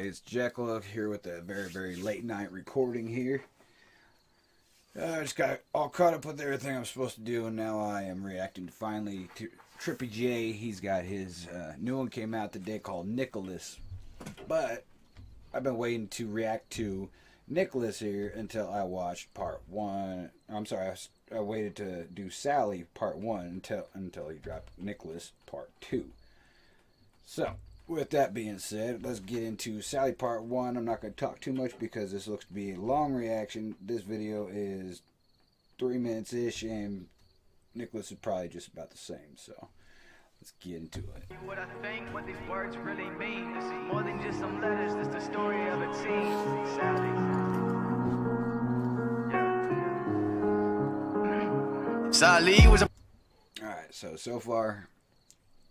It's Jekyll here with a very, very late night recording here. I just got all caught up with everything I'm supposed to do, and now I am reacting finally to Trippy J. He's got his new one came out today called Nicholas. But I've been waiting to react to Nicholas here until I watched part 1. I'm sorry, I waited to do Sally part 1 until he dropped Nicholas part 2. So, with that being said, let's get into Sally part 1. I'm not going to talk too much because this looks to be a long reaction. This video is 3 minutes-ish, and Nicholas is probably just about the same. So, let's get into it. What I think, what these words really mean. This is more than just some letters. This is the story of a teen. Sally. Yeah. Sally was a... Alright, so far,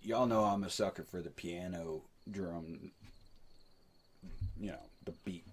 y'all know I'm a sucker for the piano drum, you know, the beat.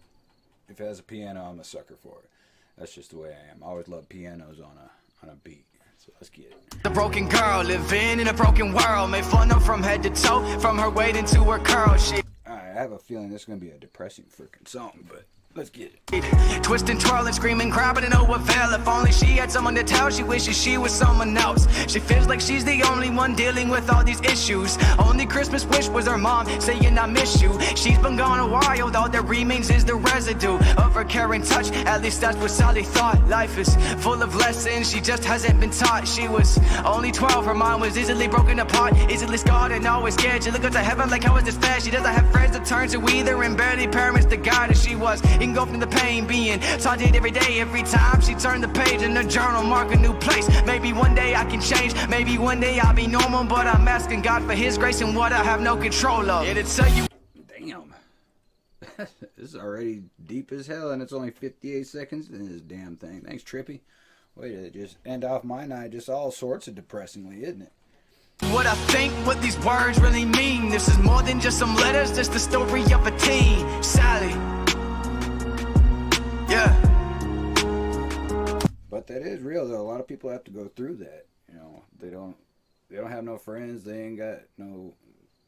If it has a piano, I'm a sucker for it. That's just the way I am. I always love pianos on a beat. So let's get it. The broken girl living in a broken world, made fun of from head to toe, from her weight into her curls. Alright, I have a feeling this is going to be a depressing freaking song, but let's get it. Twisting, twirling, screaming, crying, and no avail. If only she had someone to tell, she wishes she was someone else. She feels like she's the only one dealing with all these issues. Only Christmas wish was her mom saying I miss you. She's been gone a while, though there remains is the residue of her caring touch. At least that's what Sally thought. Life is full of lessons she just hasn't been taught. She was only 12, her mind was easily broken apart, easily scarred and always scared. She looked up to heaven like how is this fair? She doesn't have friends to turn to either, and barely parents to guide her. She was engulfed in the pain, being taunted every day, every time she turned the page in her journal, mark a new place. Maybe one day I can change, maybe one day I'll be normal, but I'm asking God for his grace and what I have no control of. It'll tell you. Damn. This is already deep as hell, and it's only 58 seconds in this damn thing. Thanks, Trippy. Way to just end off my night just all sorts of depressingly, isn't it? What I think, what these words really mean. This is more than just some letters, just the story of a teen. Sally. Yeah. But that is real though. A lot of people have to go through that. You know, they don't have no friends. They ain't got no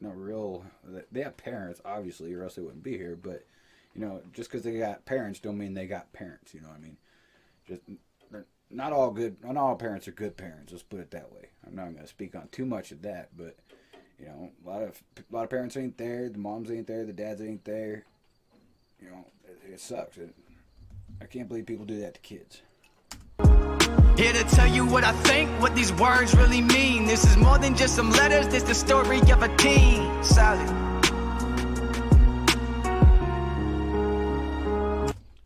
real. They have parents, obviously, or else they wouldn't be here. But you know, just because they got parents, don't mean they got parents. You know what I mean? Just not all parents are good parents. Let's put it that way. I'm not going to speak on too much of that, but you know, a lot of parents ain't there. The moms ain't there. The dads ain't there. You know, it sucks. I can't believe people do that to kids. Here to tell you what I think, what these words really mean. This is more than just some letters, this the story of a teen. Sally.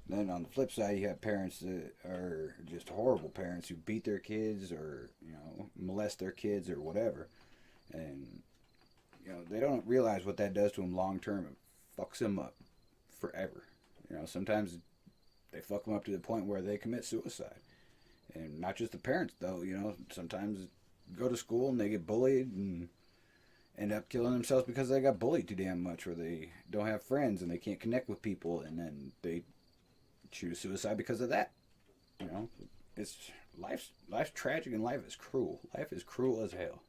Then on the flip side, you have parents that are just horrible parents who beat their kids or, you know, molest their kids or whatever. And, you know, they don't realize what that does to them long term. It fucks them up forever. You know, sometimes they fuck them up to the point where they commit suicide. And not just the parents, though. You know, sometimes go to school and they get bullied and end up killing themselves because they got bullied too damn much, or they don't have friends and they can't connect with people, and then they choose suicide because of that. You know, it's life's tragic and life is cruel. Life is cruel as hell.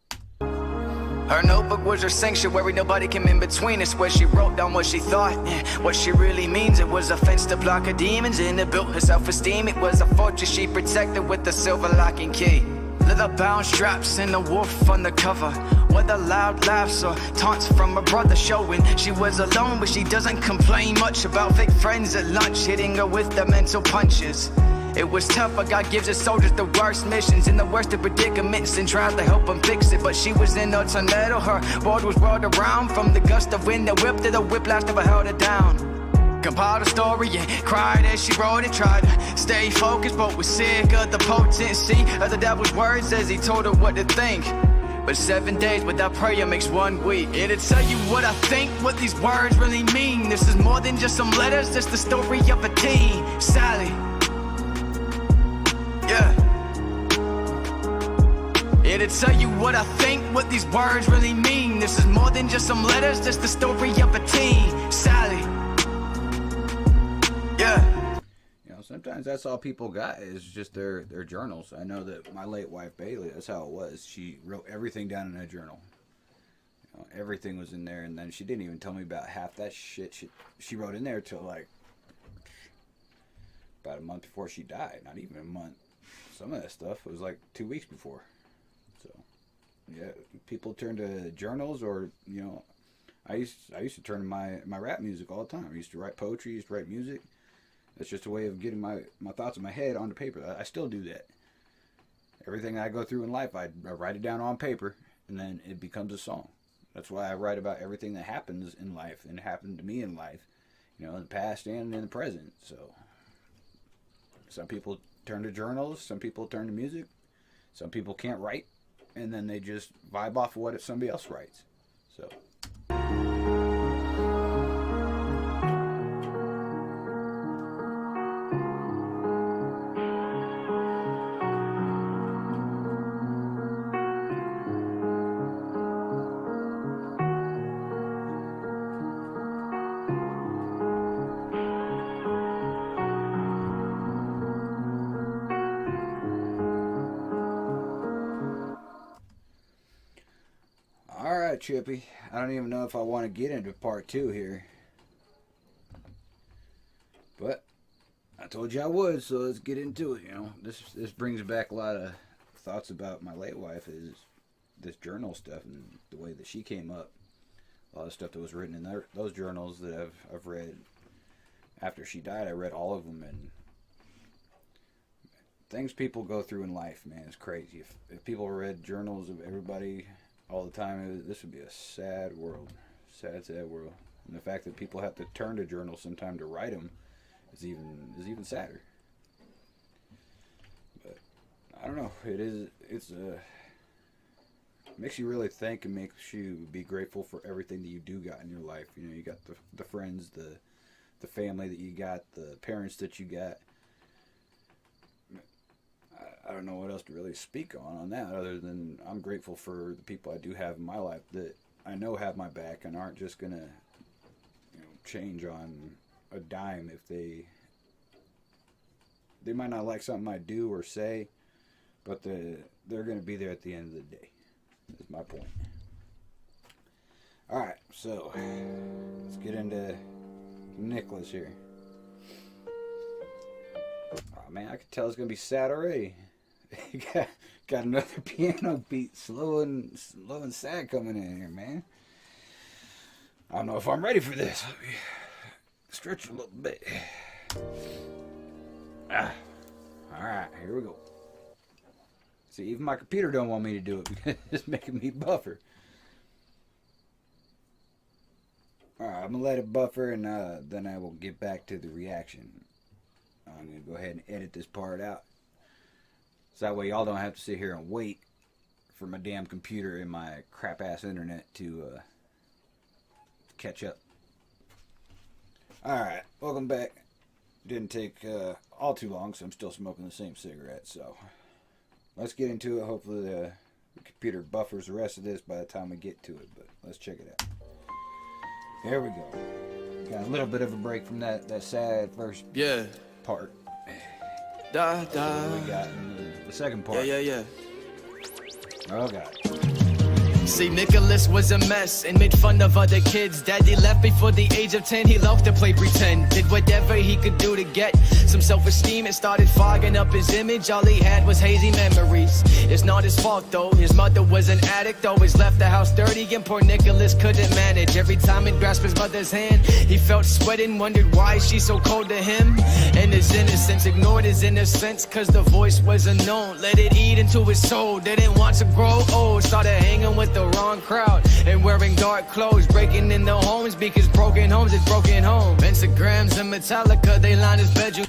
Her notebook was her sanctuary, nobody came in between us. Where she wrote down what she thought, what she really means. It was a fence to block her demons, and it built her self-esteem. It was a fortress she protected with the silver lock and key. Leather bound straps and a wolf on the cover. Whether loud laughs or taunts from her brother showing she was alone, but she doesn't complain much about fake friends at lunch, hitting her with the mental punches. It was tough, but God gives his soldiers the worst missions and the worst of predicaments and tries to help them fix it. But she was in a tornado, her world was whirled around. From the gust of wind that whipped her, the whiplash never held her down. Compiled a story and cried as she wrote it. Tried to stay focused, but was sick of the potency of the devil's words as he told her what to think. But 7 days without prayer makes 1 week. It'll tell you what I think, what these words really mean. This is more than just some letters, just the story of a teen. Sally. Yeah. It'll tell you what I think, what these words really mean. This is more than just some letters, just the story of a teen. Sally. Yeah. You know, sometimes that's all people got is just their journals. I know that my late wife Bailey, that's how it was. She wrote everything down in a journal. Everything was in there, and then she didn't even tell me about half that shit she wrote in there till like about a month before she died. Not even a month. Some of that stuff was like 2 weeks before. So, yeah, people turn to journals, or I used to turn to my rap music all the time. I used to write poetry, used to write music. That's just a way of getting my thoughts in my head onto paper. I still do that. Everything I go through in life, I write it down on paper, and then it becomes a song. That's why I write about everything that happens in life and happened to me in life, in the past and in the present. So, some people turn to journals, some people turn to music, some people can't write, and then they just vibe off of what somebody else writes. So. Alright, Trippy. I don't even know if I want to get into part 2 here. But I told you I would, so let's get into it. This brings back a lot of thoughts about my late wife, is this journal stuff and the way that she came up. A lot of stuff that was written in those journals that I've read after she died. I read all of them, and things people go through in life, man, is crazy. If people read journals of everybody all the time, this would be a sad world. Sad world. And the fact that people have to turn to journals sometime to write them is even sadder. But I don't know. It makes you really think, and makes you be grateful for everything that you do got in your life. You got the friends, the family that you got, the parents that you got. I don't know what else to really speak on that, other than I'm grateful for the people I do have in my life that I know have my back and aren't just gonna change on a dime if they might not like something I do or say, but they're gonna be there at the end of the day. That's my point. Alright, so let's get into Nicholas here. Oh man, I can tell it's gonna be sad already. got another piano beat, slow and sad coming in here, man. I don't know if I'm ready for this. Let me stretch a little bit. Alright, here we go. See, even my computer don't want me to do it because it's making me buffer. Alright, I'm gonna let it buffer, and then I will get back to the reaction. I'm gonna go ahead and edit this part out, so that way y'all don't have to sit here and wait for my damn computer and my crap ass internet to catch up. Alright, welcome back. Didn't take all too long, so I'm still smoking the same cigarette, so let's get into it. Hopefully the computer buffers the rest of this by the time we get to it, but let's check it out. Here we go. Got a little bit of a break from that sad first part. Da da. We got in the second part. Yeah. Oh God. See, Nicholas was a mess and made fun of other kids. Daddy left before the age of 10. He loved to play pretend. Did whatever he could do to get some self-esteem. It started fogging up his image. All he had was hazy memories. It's not his fault though. His mother was an addict. Always left the house dirty, and poor Nicholas couldn't manage. Every time he'd grasp his mother's hand, he felt sweating, wondered why she's so cold to him. And his innocence ignored his innocence, cause the voice was unknown. Let it eat into his soul. Didn't want to grow old. Started hanging with the wrong crowd and wearing dark clothes, breaking into homes because broken homes is broken home. Instagrams and Metallica, they line his bedroom.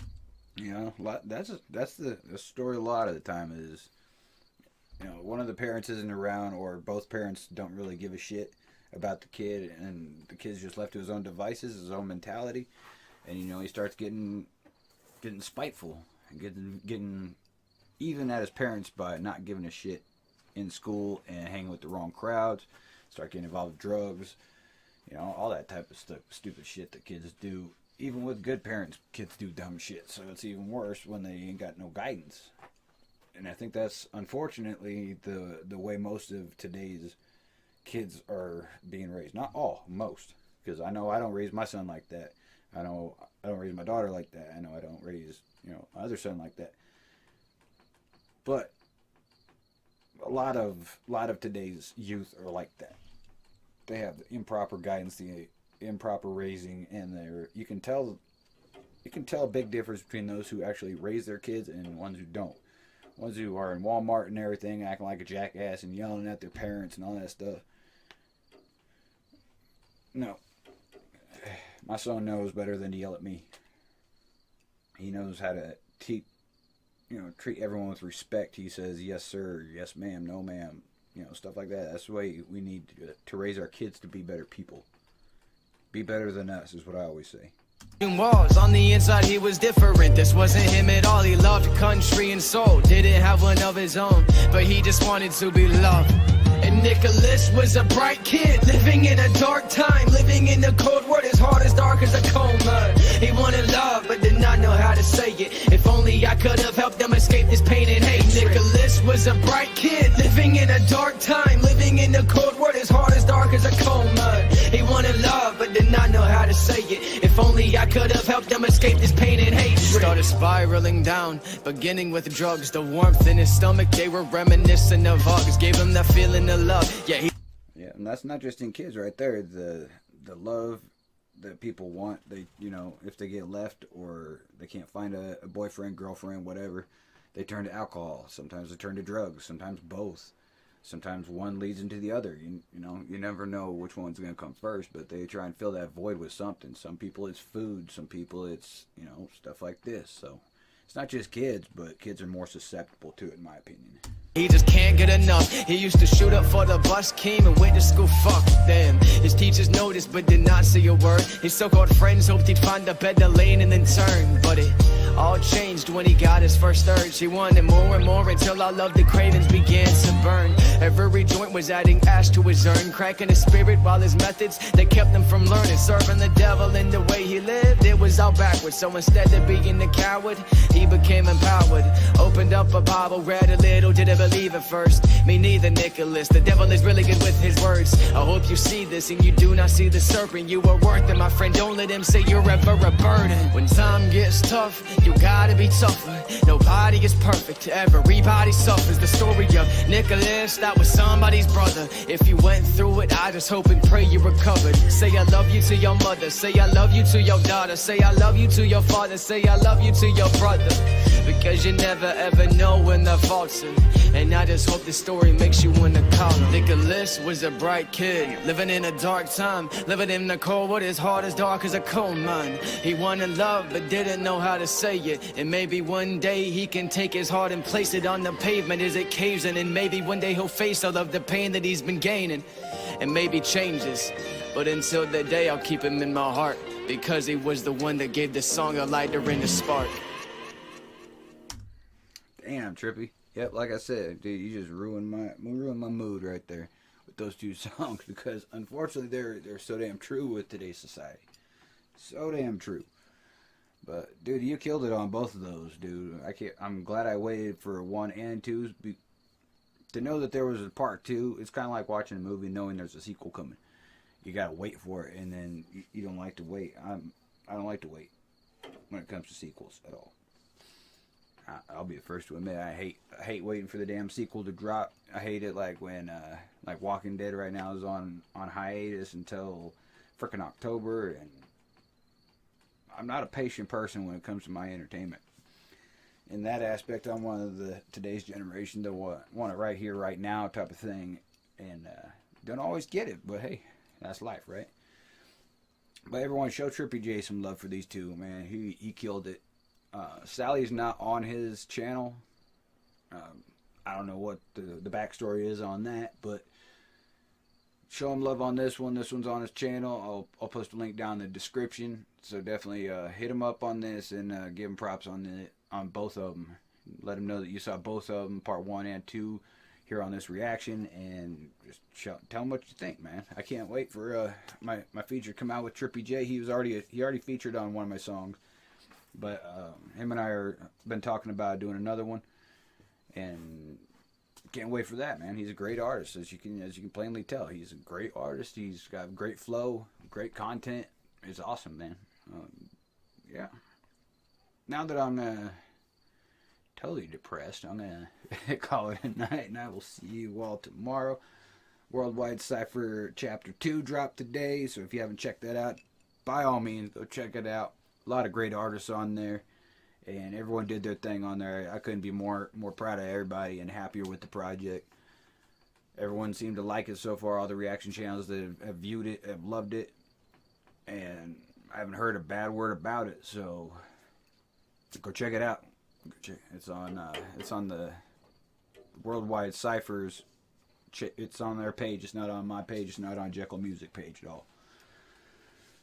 That's the story a lot of the time is, one of the parents isn't around, or both parents don't really give a shit about the kid, and the kid's just left to his own devices, his own mentality, and he starts getting spiteful and getting even at his parents by not giving a shit in school and hanging with the wrong crowds, start getting involved with drugs, all that type of stupid shit that kids do. Even with good parents, kids do dumb shit, so it's even worse when they ain't got no guidance. And I think that's unfortunately the way most of today's kids are being raised. Not all, most. Because I know I don't raise my son like that. I know I don't raise my daughter like that. I know I don't raise, my other son like that. But a lot of today's youth are like that. They have the improper guidance, the improper raising, and you can tell a big difference between those who actually raise their kids and ones who don't. Ones who are in Walmart and everything, acting like a jackass and yelling at their parents and all that stuff. No. My son knows better than to yell at me. He knows how to treat everyone with respect. He says, yes, sir, yes, ma'am, no, ma'am, stuff like that. That's the way we need to raise our kids to be better people. Be better than us is what I always say. Walls on the inside, he was different. This wasn't him at all. He loved country and soul. Didn't have one of his own, but he just wanted to be loved. And Nicholas was a bright kid, living in a dark time, living in the cold world, his heart as dark as a coal mine. He wanted love, but did not know how to say it. If only I could have helped them escape this pain and hate. Nicholas was a bright kid, living in a dark time, living in the cold world, his heart as dark as a coal mine. He wanted love, but did not know how to say it. If only I could have helped them escape this pain and hate. Started spiraling down, beginning with drugs. The warmth in his stomach, they were reminiscent of hugs. Gave him that feeling of love. Yeah, and that's not just in kids right there. The love that people want, they if they get left or they can't find a boyfriend, girlfriend, whatever, they turn to alcohol. Sometimes they turn to drugs. Sometimes both. Sometimes one leads into the other. You never know which one's going to come first, but they try and fill that void with something. Some people it's food. Some people it's stuff like this. So it's not just kids, but kids are more susceptible to it, in my opinion. He just can't get enough. He used to shoot up for the bus, came and went to school, fuck them. His teachers noticed but did not say a word. His so-called friends hoped he'd find a better lane and then turn. But it all changed when he got his first urge. He wanted more and more until all of the cravings began to burn. Every joint was adding ash to his urn, cracking his spirit while his methods, they kept him from learning. Serving the devil in the way he lived, it was all backwards. So instead of being a coward, he became empowered. Opened up a Bible, read a little, didn't believe at first. Me neither, Nicholas. The devil is really good with his words. I hope you see this and you do not see the serpent. You are worth it, my friend. Don't let him say you're ever a burden. When time gets tough, you gotta be tougher. Nobody is perfect. Everybody suffers. The story of Nicholas, that was somebody's brother. If you went through it, I just hope and pray you recovered. Say I love you to your mother. Say I love you to your daughter. Say I love you to your father. Say I love you to your brother. Because you never ever know when the fault's in. And I just hope this story makes you wanna call him. Nicholas was a bright kid, living in a dark time, living in the cold with his heart as dark as a coal mine. He wanted love but didn't know how to say it. And maybe one day he can take his heart and place it on the pavement as it caves in. And maybe one day he'll face all of the pain that he's been gaining and maybe changes. But until that day I'll keep him in my heart, because he was the one that gave the song a lighter and a spark. Damn, Trippy. Yep, like I said, dude, you just ruined my mood right there with those two songs, because unfortunately they're so damn true with today's society. So damn true. But dude, you killed it on both of those, dude. I'm glad I waited for 1 and 2 to know that there was a part 2. It's kind of like watching a movie knowing there's a sequel coming. You gotta wait for it, and then you don't like to wait. I don't like to wait when it comes to sequels at all. I'll be the first to admit I hate waiting for the damn sequel to drop. I hate it like when like Walking Dead right now is on hiatus until frickin' October, and I'm not a patient person when it comes to my entertainment. In that aspect, I'm one of the today's generation that want it right here, right now type of thing, and don't always get it. But hey, that's life, right? But everyone, show Trippy J some love for these two, man. He killed it. Sally's not on his channel. I don't know what the backstory is on that, but show him love on this one. This one's on his channel. I'll post a link down in the description. So definitely hit him up on this and give him props on both of them. Let him know that you saw both of them, part 1 and 2, here on this reaction, and just tell him what you think, man. I can't wait for my feature to come out with Trippy J. He already featured on one of my songs. But him and I been talking about doing another one, and can't wait for that, man. He's a great artist, as you can plainly tell. He's a great artist. He's got great flow, great content. It's awesome, man. Yeah. Now that I'm totally depressed, I'm gonna call it a night, and I will see you all tomorrow. Worldwide Cypher Chapter 2 dropped today, so if you haven't checked that out, by all means, go check it out. A lot of great artists on there, and everyone did their thing on there. I couldn't be more proud of everybody and happier with the project. Everyone seemed to like it so far. All the reaction channels that have viewed it have loved it, and I haven't heard a bad word about it. So go check it out. It's on the Worldwide Cyphers. It's on their page. It's not on my page. It's not on Jekyll Music page at all.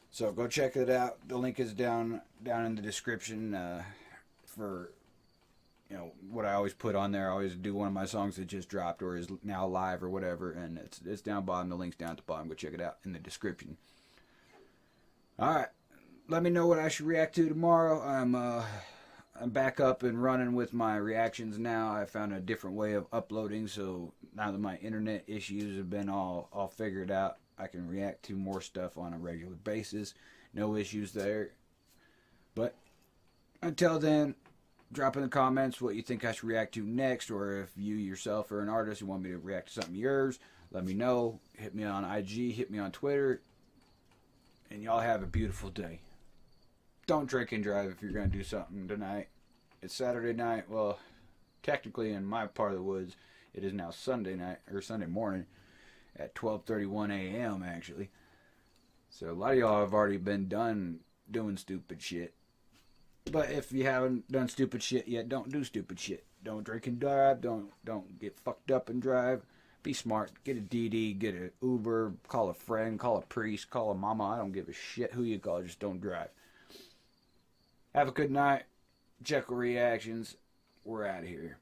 So go check it out. The link is down in the description for what I always put on there. I always do one of my songs that just dropped or is now live or whatever, and it's down bottom. The link's down at the bottom. Go check it out in the description. All right, let me know what I should react to tomorrow. I'm back up and running with my reactions now. I found a different way of uploading, so now that my internet issues have been all figured out, I can react to more stuff on a regular basis. No issues there. But until then, drop in the comments what you think I should react to next, or if you yourself are an artist and want me to react to something of yours, let me know. Hit me on IG, hit me on Twitter, and y'all have a beautiful day. Don't drink and drive if you're going to do something tonight. It's Saturday night. Well, technically in my part of the woods, it is now Sunday night, or Sunday morning at 12:31 a.m. actually. So a lot of y'all have already been done doing stupid shit. But if you haven't done stupid shit yet, don't do stupid shit. Don't drink and drive. Don't get fucked up and drive. Be smart. Get a DD, get an Uber, call a friend, call a priest, call a mama. I don't give a shit who you call. Just don't drive. Have a good night. Jekyll Reactions. We're out of here.